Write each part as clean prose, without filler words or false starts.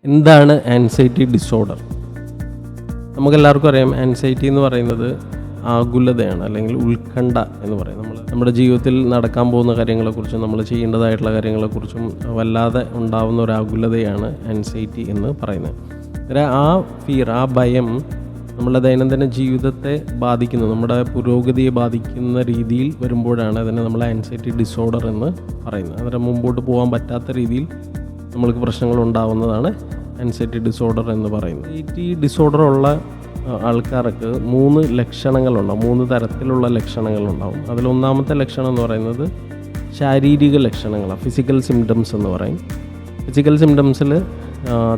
എന്താണ് anxiety disorder? നമുക്കെല്ലാവർക്കും അറിയാം, ആൻസൈറ്റി എന്ന് പറയുന്നത് ആകുലതയാണ്, അല്ലെങ്കിൽ ഉത്കണ്ഠ എന്ന് പറയും. നമ്മുടെ ജീവിതത്തിൽ നടക്കാൻ പോകുന്ന കാര്യങ്ങളെക്കുറിച്ചും നമ്മൾ ചെയ്യേണ്ടതായിട്ടുള്ള കാര്യങ്ങളെക്കുറിച്ചും വല്ലാതെ ഉണ്ടാകുന്ന ഒരു ആകുലതയാണ് ആൻസൈറ്റി എന്ന് പറയുന്നത്. ആ ഫിയർ, ആ ഭയം നമ്മുടെ ദൈനംദിന ജീവിതത്തെ ബാധിക്കുന്നു, നമ്മുടെ പുരോഗതിയെ ബാധിക്കുന്ന രീതിയിൽ വരുമ്പോഴാണ് അതിനെ നമ്മൾ ആൻസൈറ്റി ഡിസോർഡർ എന്ന് പറയുന്നത്. അന്നേരം മുമ്പോട്ട് പോകാൻ പറ്റാത്ത രീതിയിൽ നമ്മൾക്ക് പ്രശ്നങ്ങൾ ഉണ്ടാകുന്നതാണ് ആൻസൈറ്റി ഡിസോർഡർ എന്ന് പറയുന്നത്. ആൻസൈറ്റി ഡിസോർഡർ ഉള്ള ആൾക്കാർക്ക് 3 ലക്ഷണങ്ങളുണ്ടാവും, 3 തരത്തിലുള്ള ലക്ഷണങ്ങളുണ്ടാവും. അതിലൊന്നാമത്തെ ലക്ഷണം എന്ന് പറയുന്നത് ശാരീരിക ലക്ഷണങ്ങളാണ്, ഫിസിക്കൽ സിംറ്റംസ് എന്ന് പറയും. ഫിസിക്കൽ സിംറ്റംസിൽ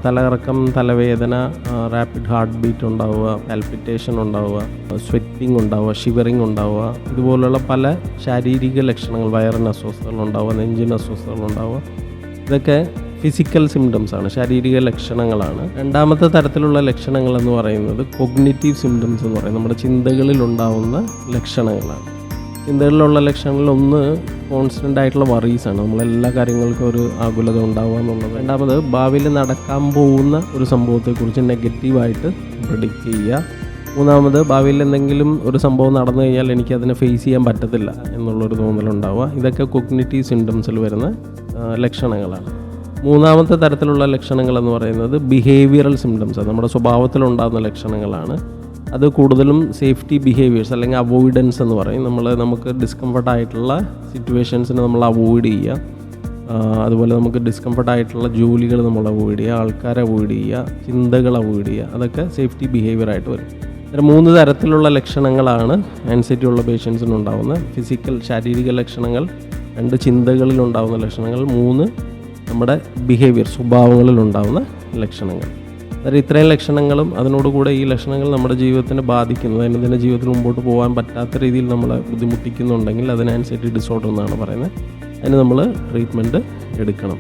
തലകറക്കം, തലവേദന, റാപ്പിഡ് ഹാർട്ട് ബീറ്റ് ഉണ്ടാവുക, പാൽപിറ്റേഷൻ ഉണ്ടാവുക, സ്വെറ്റിംഗ് ഉണ്ടാവുക, ഷിവറിങ് ഉണ്ടാവുക, ഇതുപോലുള്ള പല ശാരീരിക ലക്ഷണങ്ങൾ, വയറിന് അസ്വസ്ഥതകൾ ഉണ്ടാവുക, നെഞ്ചിന് അസ്വസ്ഥതകൾ ഉണ്ടാവുക, ഇതൊക്കെ ഫിസിക്കൽ സിംറ്റംസ് ആണ്, ശാരീരിക ലക്ഷണങ്ങളാണ്. രണ്ടാമത്തെ തരത്തിലുള്ള ലക്ഷണങ്ങൾ എന്ന് പറയുന്നത് കോഗ്നിറ്റീവ് സിംറ്റംസ് എന്ന് പറയും, നമ്മുടെ ചിന്തകളിൽ ഉണ്ടാവുന്ന ലക്ഷണങ്ങളാണ്. ചിന്തകളിലുള്ള ലക്ഷണങ്ങളിൽ ഒന്ന് കോൺസ്റ്റൻ്റ് ആയിട്ടുള്ള വറീസാണ്, നമ്മളെല്ലാ കാര്യങ്ങൾക്കും ഒരു ആകുലത ഉണ്ടാവുക എന്നുള്ളത്. രണ്ടാമത് ഭാവിയിൽ നടക്കാൻ പോകുന്ന ഒരു സംഭവത്തെക്കുറിച്ച് നെഗറ്റീവായിട്ട് പ്രെഡിക്റ്റ് ചെയ്യുക. മൂന്നാമത് ഭാവിയിൽ എന്തെങ്കിലും ഒരു സംഭവം നടന്നു കഴിഞ്ഞാൽ എനിക്കതിനെ ഫേസ് ചെയ്യാൻ പറ്റത്തില്ല എന്നുള്ളൊരു തോന്നലുണ്ടാവുക. ഇതൊക്കെ കോഗ്നിറ്റീവ് സിംറ്റംസിൽ വരുന്ന ലക്ഷണങ്ങളാണ്. മൂന്നാമത്തെ തരത്തിലുള്ള ലക്ഷണങ്ങൾ എന്ന് പറയുന്നത് ബിഹേവിയറൽ സിംറ്റംസ്, നമ്മുടെ സ്വഭാവത്തിലുണ്ടാകുന്ന ലക്ഷണങ്ങളാണ്. അത് കൂടുതലും സേഫ്റ്റി ബിഹേവിയേഴ്സ് അല്ലെങ്കിൽ അവോയ്ഡൻസ് എന്ന് പറയും. നമുക്ക് ഡിസ്കംഫർട്ടായിട്ടുള്ള സിറ്റുവേഷൻസിനെ നമ്മൾ അവോയ്ഡ് ചെയ്യുക, അതുപോലെ നമുക്ക് ഡിസ്കംഫർട്ടായിട്ടുള്ള ജോലികൾ നമ്മൾ അവോയ്ഡ് ചെയ്യുക, ആൾക്കാരെ അവോയ്ഡ് ചെയ്യുക, ചിന്തകൾ അവോയ്ഡ് ചെയ്യുക, അതൊക്കെ സേഫ്റ്റി ബിഹേവിയറായിട്ട് വരും. 3 തരത്തിലുള്ള ലക്ഷണങ്ങളാണ് ആൻസൈറ്റി ഉള്ള പേഷ്യൻസിനുണ്ടാകുന്ന ഫിസിക്കൽ ശാരീരിക ലക്ഷണങ്ങൾ, 2 ചിന്തകളിൽ ഉണ്ടാകുന്ന ലക്ഷണങ്ങൾ, 3 നമ്മുടെ ബിഹേവിയർ സ്വഭാവങ്ങളിൽ ഉണ്ടാകുന്ന ലക്ഷണങ്ങൾ. അതായത് ഇത്രയും ലക്ഷണങ്ങളും അതിനോടുകൂടെ ഈ ലക്ഷണങ്ങൾ നമ്മുടെ ജീവിതത്തിനെ ബാധിക്കുന്നു, ദൈനംദിന ജീവിതത്തിൽ മുമ്പോട്ട് പോകാൻ പറ്റാത്ത രീതിയിൽ നമ്മളെ ബുദ്ധിമുട്ടിക്കുന്നുണ്ടെങ്കിൽ അതിന് ആൻസൈറ്റി ഡിസോർഡർ എന്നാണ് പറയുന്നത്. അതിന് നമ്മൾ ട്രീറ്റ്മെൻറ്റ് എടുക്കണം.